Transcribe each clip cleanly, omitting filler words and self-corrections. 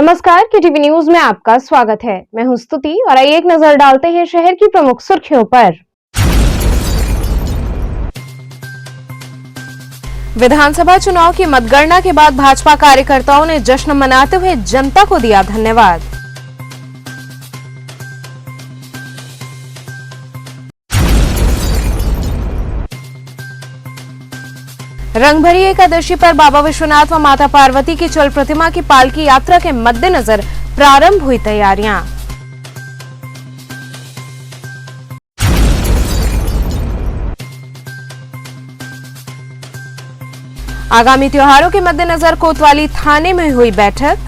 नमस्कार, KTV news में आपका स्वागत है। मैं हूं स्तुति और आइए एक नजर डालते हैं शहर की प्रमुख सुर्खियों पर। विधानसभा चुनाव की मतगणना के बाद भाजपा कार्यकर्ताओं ने जश्न मनाते हुए जनता को दिया धन्यवाद। रंगभरी एकादशी पर बाबा विश्वनाथ व माता पार्वती की चल प्रतिमा की पालकी यात्रा के मद्देनजर प्रारंभ हुई तैयारियां। आगामी त्योहारों के मद्देनजर कोतवाली थाने में हुई बैठक।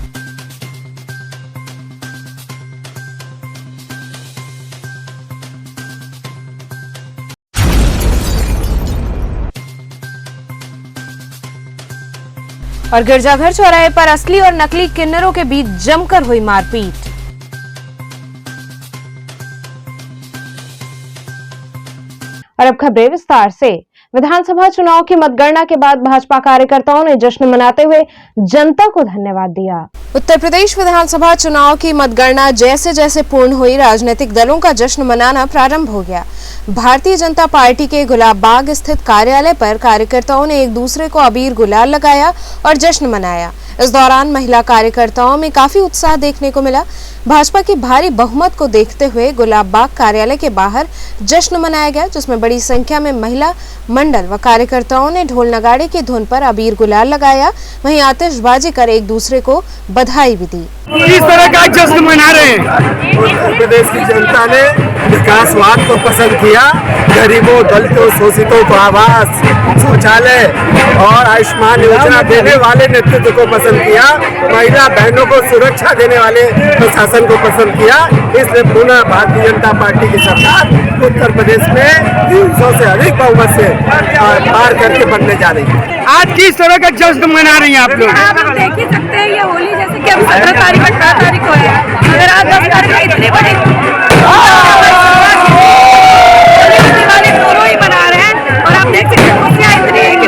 और गिरजाघर चौराहे पर असली और नकली किन्नरों के बीच जमकर हुई मारपीट। और अब खबरें विस्तार से। विधानसभा चुनाव की मतगणना के बाद भाजपा कार्यकर्ताओं ने जश्न मनाते हुए जनता को धन्यवाद दिया। उत्तर प्रदेश विधानसभा चुनाव की मतगणना जैसे जैसे पूर्ण हुई, राजनीतिक दलों का जश्न मनाना प्रारंभ हो गया। भारतीय जनता पार्टी के गुलाब बाग स्थित कार्यालय पर कार्यकर्ताओं ने एक दूसरे को अबीर गुलाल लगाया और जश्न मनाया। इस दौरान महिला कार्यकर्ताओं में काफी उत्साह देखने को मिला। भाजपा की भारी बहुमत को देखते हुए गुलाब बाग कार्यालय के बाहर जश्न मनाया गया, जिसमें बड़ी संख्या में महिला मंडल व कार्यकर्ताओं ने ढोल नगाड़े की धुन पर अबीर गुलाल लगाया, वहीं आतिशबाजी कर एक दूसरे को बधाई भी दी। किस तरह का जश्न मना रहे हैं? उत्तर प्रदेश की जनता ने विकासवाद को पसंद किया, गरीबों, दलितों, शोषितों को आवास, शौचालय और आयुष्मान योजना देने वाले नेतृत्व को पसंद किया, महिला बहनों को सुरक्षा देने वाले प्रशासन को पसंद किया। इसलिए पुनः भारतीय जनता पार्टी की सरकार उत्तर प्रदेश में 300 से अधिक बहुमत से पार करके बनने जा रही है। आज किस तरह का जश्न मना रही हैं आप लोग? आप देख ही सकते हैं, ये होली जैसे कि अभी 17 तारीख 18 तारीख को है, अगर आज 10 तारीख में इतनी बड़ी दिवाली दोनों ही मना रहे हैं और आप देख सकते हैं खुशियाँ इतनी है कि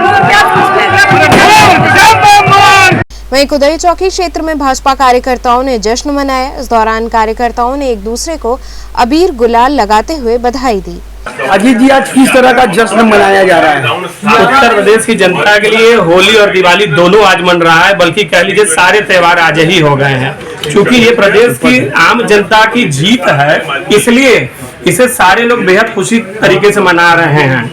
वहीं कुदरी चौकी क्षेत्र में भाजपा कार्यकर्ताओं ने जश्न मनाया। इस दौरान कार्यकर्ताओं ने एक दूसरे को अबीर गुलाल लगाते हुए बधाई दी। अजीत जी, आज किस तरह का जश्न मनाया जा रहा है? उत्तर प्रदेश की जनता के लिए होली और दिवाली दोनों आज मन रहा है, बल्कि कह लीजिए सारे त्योहार आज ही हो गए हैं। क्योंकि ये प्रदेश की आम जनता की जीत है, इसलिए इसे सारे लोग बेहद खुशी तरीके से मना रहे हैं।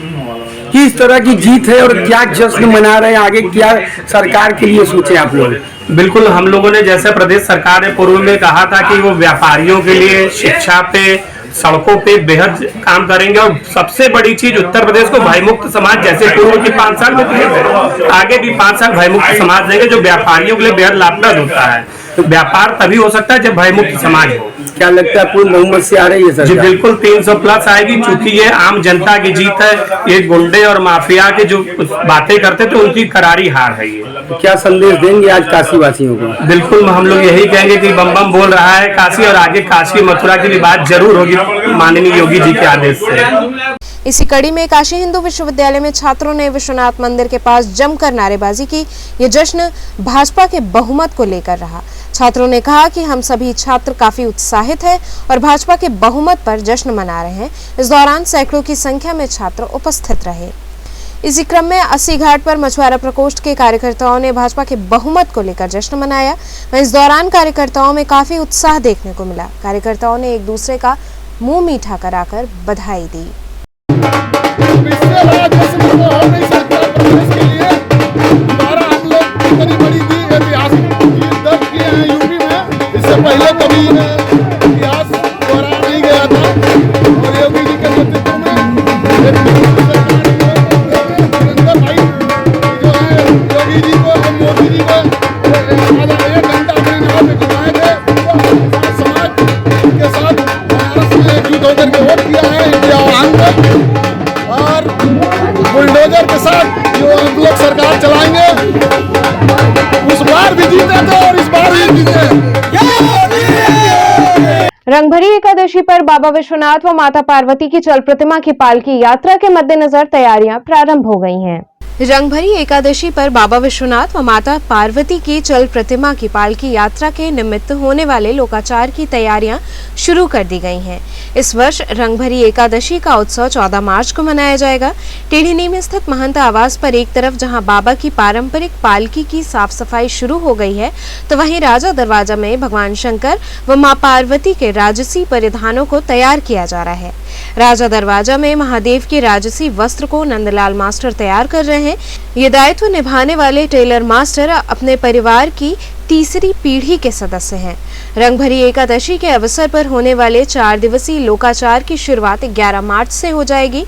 किस तरह की जीत है और क्या जश्न मना रहे हैं? आगे क्या सरकार के लिए सोचे आप लोग? बिल्कुल, हम लोगों ने जैसे प्रदेश सरकार ने पूर्व में कहा था कि वो व्यापारियों के लिए, शिक्षा पे, सड़कों पे बेहद काम करेंगे और सबसे बड़ी चीज उत्तर प्रदेश को भयमुक्त समाज जैसे पूर्व की 5 साल में आगे भी 5 साल भयमुक्त समाज देंगे, जो व्यापारियों के लिए बेहद लाभप्रद होता है। तो व्यापार तभी हो सकता है जब भयमुक्त समाज हो। क्या लगता है पूर्ण बहुमत से आ रही है सरकार? जी बिल्कुल, 300 प्लस आएगी, क्योंकि ये आम जनता की जीत है। ये गुंडे और माफिया के जो बातें करते थे उनकी करारी हार है ये। क्या संदेश देंगे आज काशी वासियों को? बिल्कुल, हम लोग यही कहेंगे कि बम बम बोल रहा है काशी, और आगे काशी मथुरा की भी बात जरूर होगी माननीय योगी जी के आदेश से। इसी कड़ी में काशी हिंदू विश्वविद्यालय में छात्रों ने विश्वनाथ मंदिर के पास जमकर नारेबाजी की। ये जश्न भाजपा के बहुमत को लेकर रहा। छात्रों ने कहा कि हम सभी छात्र काफी उत्साहित हैं और भाजपा के बहुमत पर जश्न मना रहे हैं। इस दौरान सैकड़ों की संख्या में छात्र उपस्थित रहे। इसी क्रम में 80 घाट पर मछुआरा प्रकोष्ठ के कार्यकर्ताओं ने भाजपा के बहुमत को लेकर जश्न मनाया। इस दौरान कार्यकर्ताओं में काफी उत्साह देखने को मिला। कार्यकर्ताओं ने एक दूसरे का मुंह मीठा कराकर बधाई दी। पहले कभी इतिहास दोहराया नहीं गया था और योगी जी के नेतृत्व में नरेंद्र भाई जो है योगी जी को और मोदी जी को 1 घंटा अपने नाव पे घुमाए थे। समाज के साथ बनारस में एकजुट होकर के वोट किया है इंडिया और बुलडोजर के साथ जो हम लोग सरकार चलाएंगे, उस बार भी जीते थे और इस बार भी जीते। रंगभरी एकादशी पर बाबा विश्वनाथ व माता पार्वती की चल प्रतिमा की पालकी यात्रा के मद्देनजर तैयारियां प्रारंभ हो गई हैं। रंगभरी एकादशी पर बाबा विश्वनाथ व माता पार्वती की चल प्रतिमा की पालकी यात्रा के निमित्त होने वाले लोकाचार की तैयारियां शुरू कर दी गई हैं। इस वर्ष रंगभरी एकादशी का उत्सव 14 मार्च को मनाया जाएगा। टेढ़ीनी में स्थित महंत आवास पर एक तरफ जहां बाबा की पारंपरिक पालकी की साफ सफाई शुरू हो गई है, तो वहीं राजा दरवाजा में भगवान शंकर व मां पार्वती के राजसी परिधानों को तैयार किया जा रहा है। राजा दरवाजा में महादेव के राजसी वस्त्र को नंदलाल मास्टर तैयार कर रहे हैं। ये दायित्व निभाने वाले टेलर मास्टर अपने परिवार की तीसरी पीढ़ी के सदस्य हैं। रंगभरी एकादशी के अवसर पर होने वाले 4 दिवसीय लोकाचार की शुरुआत 11 मार्च से हो जाएगी।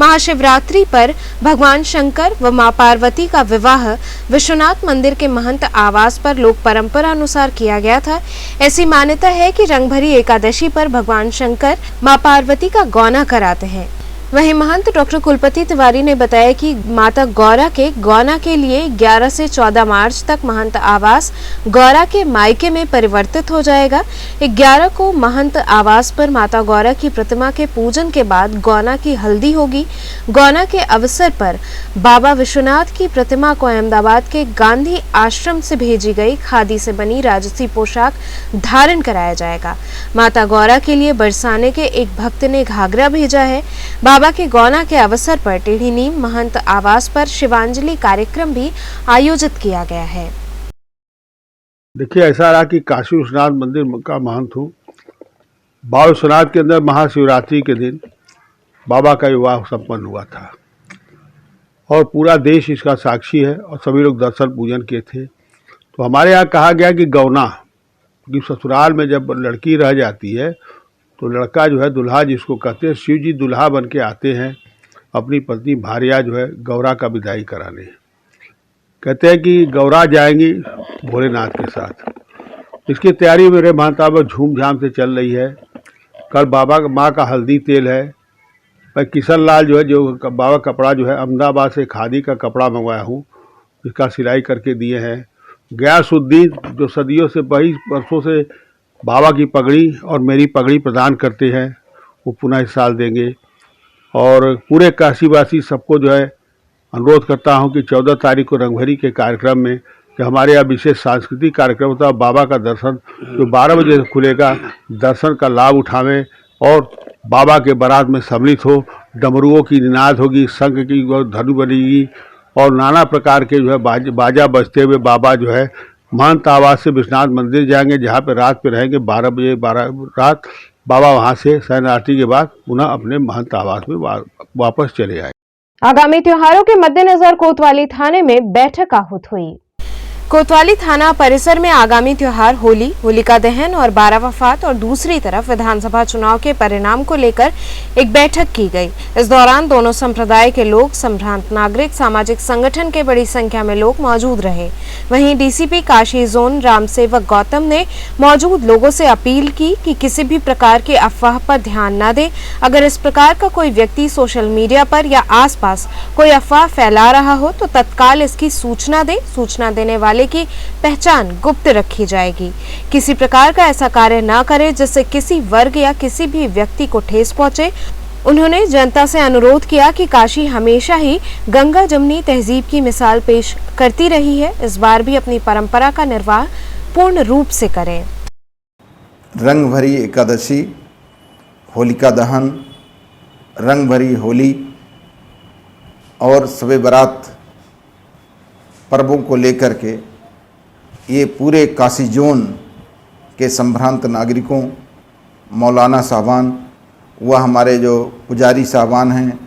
महाशिवरात्रि पर भगवान शंकर व मां पार्वती का विवाह विश्वनाथ मंदिर के महंत आवास पर लोक परंपरा अनुसार किया गया था। ऐसी मान्यता है कि रंगभरी एकादशी पर भगवान शंकर मां पार्वती का गौना कराते हैं। वहीं महंत डॉक्टर कुलपति तिवारी ने बताया कि माता गौरा के गौना के लिए 11 से 14 मार्च तक महंत आवास गौरा के मायके में परिवर्तित हो जाएगा। 11 को महंत आवास पर माता गौरा की प्रतिमा के पूजन के बाद गौना की हल्दी होगी। गौना के अवसर पर बाबा विश्वनाथ की प्रतिमा को अहमदाबाद के गांधी आश्रम से भेजी गई खादी से बनी राजसी पोशाक धारण कराया जाएगा। माता गौरा के लिए बरसाने के एक भक्त ने घाघरा भेजा है। बाबा के गौना के अवसर पर टेढ़ी नीम महंत आवास पर शिवांजलि कार्यक्रम भी आयोजित किया गया है। देखिए, ऐसा रहा कि काशी विश्वनाथ मंदिर का महंत हूँ। बाबा विश्वनाथ के अंदर महाशिवरात्रि के दिन बाबा का विवाह संपन्न हुआ था और पूरा देश इसका साक्षी है और सभी लोग दर्शन पूजन किए थे। तो हमारे यहाँ कहा गया कि गौना कि ससुराल में जब लड़की रह जाती है तो लड़का जो है दुल्हा जिसको कहते हैं, शिव जी दुल्हा बन के आते हैं अपनी पत्नी भार्या जो है गौरा का विदाई कराने। कहते हैं कि गौरा जाएंगी भोलेनाथ के साथ। इसकी तैयारी मेरे महताब झूम झाम से चल रही है। कल बाबा माँ का हल्दी तेल है। मैं किशन लाल जो है जो बाबा कपड़ा जो है अहमदाबाद से खादी का कपड़ा मंगवाया हूँ, इसका सिलाई करके दिए हैं। गयासुद्दीन जो सदियों से 22 वर्षों से बाबा की पगड़ी और मेरी पगड़ी प्रदान करते हैं, वो पुनः इस साल देंगे। और पूरे काशीवासी सबको जो है अनुरोध करता हूं कि 14 तारीख को रंगभरी के कार्यक्रम में जो हमारे यहाँ विशेष सांस्कृतिक कार्यक्रम होता है, बाबा का दर्शन जो 12 बजे से खुलेगा, दर्शन का लाभ उठावें और बाबा के बारात में सम्मिलित हो। डमरुओं की निनाद होगी, शंख की धनु बनेगी और नाना प्रकार के जो है बाजा बजते हुए बाबा जो है महंत आवास से विश्वनाथ मंदिर जाएंगे, जहाँ पे रात पे रहेंगे। 12 बजे रात बाबा वहाँ से शयन आरती के बाद पुनः अपने महंत आवास में वापस चले आए। आगामी त्योहारों के मद्देनजर कोतवाली थाने में बैठक आहूत हुई। कोतवाली थाना परिसर में आगामी त्योहार होली, होलिका दहन और 12 वफात और दूसरी तरफ विधानसभा चुनाव के परिणाम को लेकर एक बैठक की गई। इस दौरान दोनों संप्रदाय के लोग, संभ्रांत नागरिक, सामाजिक संगठन के बड़ी संख्या में लोग मौजूद रहे। वहीं डीसीपी काशी जोन रामसेवक गौतम ने मौजूद लोगों से अपील की कि किसी भी प्रकार की अफवाह पर ध्यान न दें। अगर इस प्रकार का कोई व्यक्ति सोशल मीडिया पर या आसपास कोई अफवाह फैला रहा हो तो तत्काल इसकी सूचना दे। सूचना देने वाले की पहचान गुप्त रखी जाएगी। किसी प्रकार का ऐसा कार्य न करें जिससे किसी वर्ग या किसी भी व्यक्ति को ठेस पहुंचे। उन्होंने जनता से अनुरोध किया कि काशी हमेशा ही गंगा जमुनी तहजीब की मिसाल पेश करती रही है, इस बार भी अपनी परंपरा का निर्वाह पूर्ण रूप से करें। रंग भरी एकादशी, होलिका दहन, रंग भरी होली और शब बारात पर्वों को लेकर के ये पूरे काशी जोन के संभ्रांत नागरिकों, मौलाना साहबान व हमारे जो पुजारी साहबान हैं,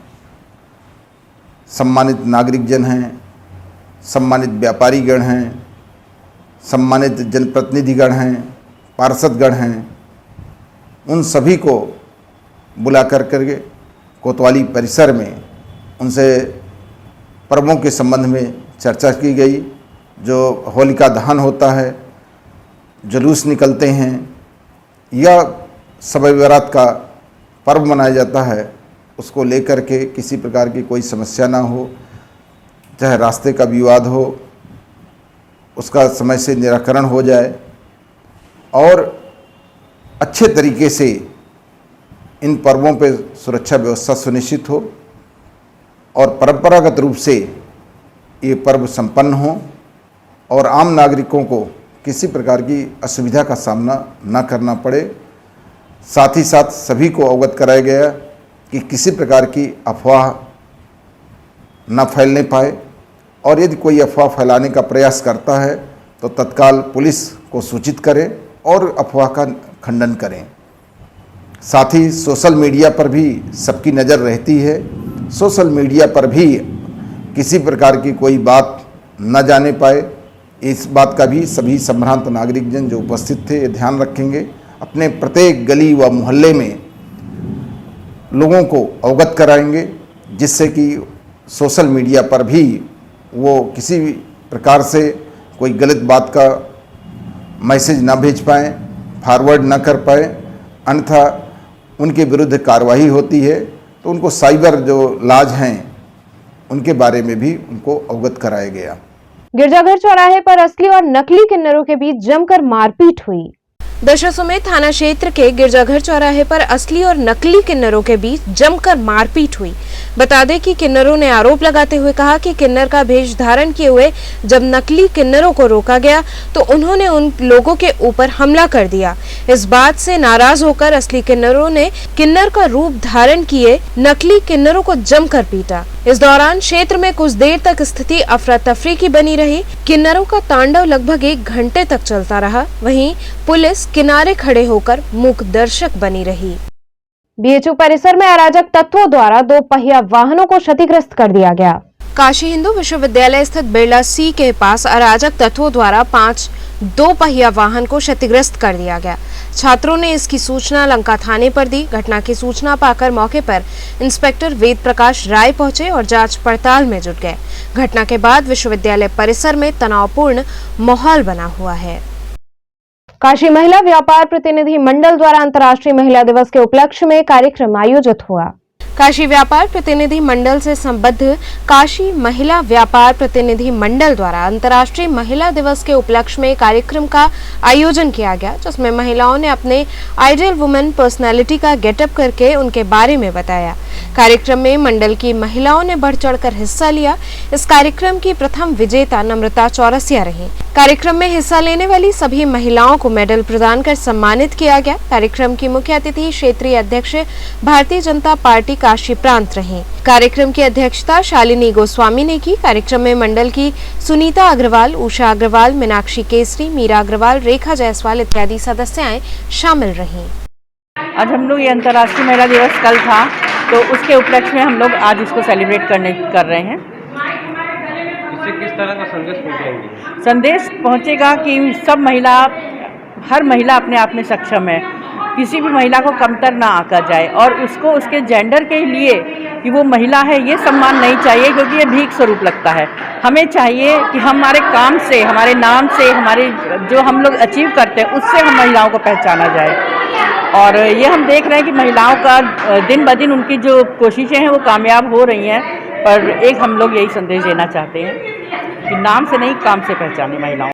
सम्मानित नागरिकजन हैं, सम्मानित व्यापारीगण हैं, सम्मानित जनप्रतिनिधिगण हैं, पार्षदगण हैं, उन सभी को बुला कर कोतवाली परिसर में उनसे पर्वों के संबंध में चर्चा की गई। जो होलिका दहन होता है, जुलूस निकलते हैं या शब बारात का पर्व मनाया जाता है, उसको लेकर के किसी प्रकार की कोई समस्या ना हो, चाहे रास्ते का विवाद हो उसका समय से निराकरण हो जाए और अच्छे तरीके से इन पर्वों पे सुरक्षा व्यवस्था सुनिश्चित हो और परंपरागत रूप से ये पर्व संपन्न हो और आम नागरिकों को किसी प्रकार की असुविधा का सामना न करना पड़े। साथ ही साथ सभी को अवगत कराया गया कि किसी प्रकार की अफवाह न फैलने पाए और यदि कोई अफवाह फैलाने का प्रयास करता है तो तत्काल पुलिस को सूचित करें और अफवाह का खंडन करें। साथ ही सोशल मीडिया पर भी सबकी नज़र रहती है। सोशल मीडिया पर भी किसी प्रकार की कोई बात न जाने पाए, इस बात का भी सभी संभ्रांत नागरिकजन जो उपस्थित थे ये ध्यान रखेंगे। अपने प्रत्येक गली व मोहल्ले में लोगों को अवगत कराएंगे जिससे कि सोशल मीडिया पर भी वो किसी भी प्रकार से कोई गलत बात का मैसेज ना भेज पाएँ, फॉरवर्ड ना कर पाए, अन्यथा उनके विरुद्ध कार्रवाई होती है। तो उनको साइबर जो लाज हैं उनके बारे में भी उनको अवगत कराया गया। गिरजाघर चौराहे पर असली और नकली किन्नरों के बीच जमकर मारपीट हुई। दशाश्वमेध थाना क्षेत्र के गिरजाघर चौराहे पर असली और नकली किन्नरों के बीच जमकर मारपीट हुई। बता दें कि किन्नरों ने आरोप लगाते हुए कहा कि किन्नर का भेष धारण किए हुए जब नकली किन्नरों को रोका गया तो उन्होंने उन लोगों के ऊपर हमला कर दिया। इस बात से नाराज होकर असली किन्नरों ने किन्नर का रूप धारण किए नकली किन्नरों को जमकर पीटा। इस दौरान क्षेत्र में कुछ देर तक स्थिति अफरा तफरी की बनी रही। किन्नरों का तांडव लगभग 1 घंटे तक चलता रहा। वहीं पुलिस किनारे खड़े होकर मूक दर्शक बनी रही। बीएचयू परिसर में अराजक तत्वों द्वारा 2 पहिया वाहनों को क्षतिग्रस्त कर दिया गया। काशी हिंदू विश्वविद्यालय स्थित बिरला सी के पास अराजक तत्वों द्वारा 5 2 पहिया वाहन को क्षतिग्रस्त कर दिया गया। छात्रों ने इसकी सूचना लंका थाने पर दी। घटना की सूचना पाकर मौके पर इंस्पेक्टर वेद प्रकाश राय पहुंचे और जांच पड़ताल में जुट गए। घटना के बाद विश्वविद्यालय परिसर में तनावपूर्ण माहौल बना हुआ है। काशी महिला व्यापार प्रतिनिधि मंडल द्वारा अंतर्राष्ट्रीय महिला दिवस के उपलक्ष्य में कार्यक्रम आयोजित हुआ। काशी व्यापार प्रतिनिधि मंडल से संबद्ध काशी महिला व्यापार प्रतिनिधि मंडल द्वारा अंतर्राष्ट्रीय महिला दिवस के उपलक्ष्य में कार्यक्रम का आयोजन किया गया, जिसमें महिलाओं ने अपने आइडियल वुमेन पर्सनालिटी का गेटअप करके उनके बारे में बताया। कार्यक्रम में मंडल की महिलाओं ने बढ़ चढ़कर हिस्सा लिया। इस कार्यक्रम की प्रथम विजेता नम्रता चौरसिया रही। कार्यक्रम में हिस्सा लेने वाली सभी महिलाओं को मेडल प्रदान कर सम्मानित किया गया। कार्यक्रम की मुख्य अतिथि क्षेत्रीय अध्यक्ष भारतीय जनता पार्टी काशी प्रांत रही। कार्यक्रम की अध्यक्षता शालिनी गोस्वामी ने की। कार्यक्रम में मंडल की सुनीता अग्रवाल, उषा अग्रवाल, मीनाक्षी केसरी, मीरा अग्रवाल, रेखा जायसवाल इत्यादि सदस्याएं शामिल रहीं। आज हम लोग ये अंतर्राष्ट्रीय महिला दिवस कल था, तो उसके उपलक्ष्य में हम लोग आज इसको सेलिब्रेट कर रहे हैं। इससे किस तरह का संदेश पहुंचाएंगे? संदेश पहुंचेगा कि सब महिला, हर महिला अपने आप में सक्षम है, किसी भी महिला को कमतर ना आका जाए और उसको उसके जेंडर के लिए कि वो महिला है ये सम्मान नहीं चाहिए, क्योंकि ये भीख स्वरूप लगता है। हमें चाहिए कि हमारे काम से, हमारे नाम से, हमारे जो हम लोग अचीव करते हैं उससे हम महिलाओं को पहचाना जाए। और ये हम देख रहे हैं कि महिलाओं का दिन ब दिन उनकी जो कोशिशें हैं वो कामयाब हो रही हैं, पर एक हम लोग यही संदेश देना चाहते हैं कि नाम से नहीं काम से पहचाने महिलाओं।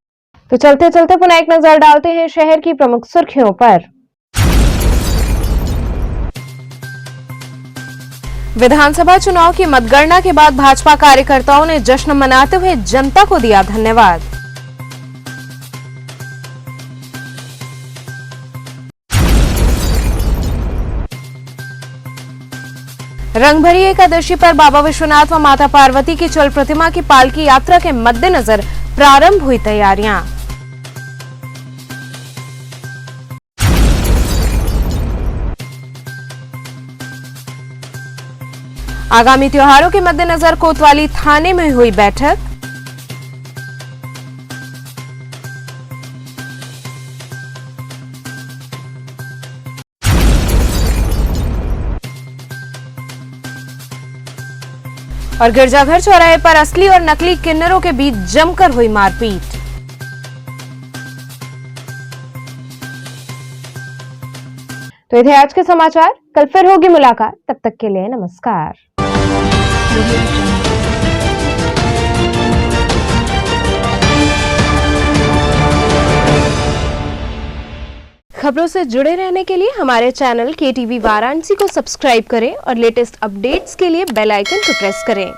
तो चलते चलते पुनः एक नजर डालते हैं शहर की प्रमुख सुर्खियों पर। विधानसभा चुनाव की मतगणना के बाद भाजपा कार्यकर्ताओं ने जश्न मनाते हुए जनता को दिया धन्यवाद। रंगभरी एकादशी पर बाबा विश्वनाथ व माता पार्वती की चल प्रतिमा की पालकी यात्रा के मद्देनजर प्रारंभ हुई तैयारियां। आगामी त्योहारों के मद्देनजर कोतवाली थाने में हुई बैठक। और गिरजाघर चौराहे पर असली और नकली किन्नरों के बीच जमकर हुई मारपीट। तो ये थे आज के समाचार। कल फिर होगी मुलाकात, तब तक के लिए नमस्कार। खबरों से जुड़े रहने के लिए हमारे चैनल KTV वाराणसी को सब्सक्राइब करें और लेटेस्ट अपडेट्स के लिए बेल आइकन को प्रेस करें।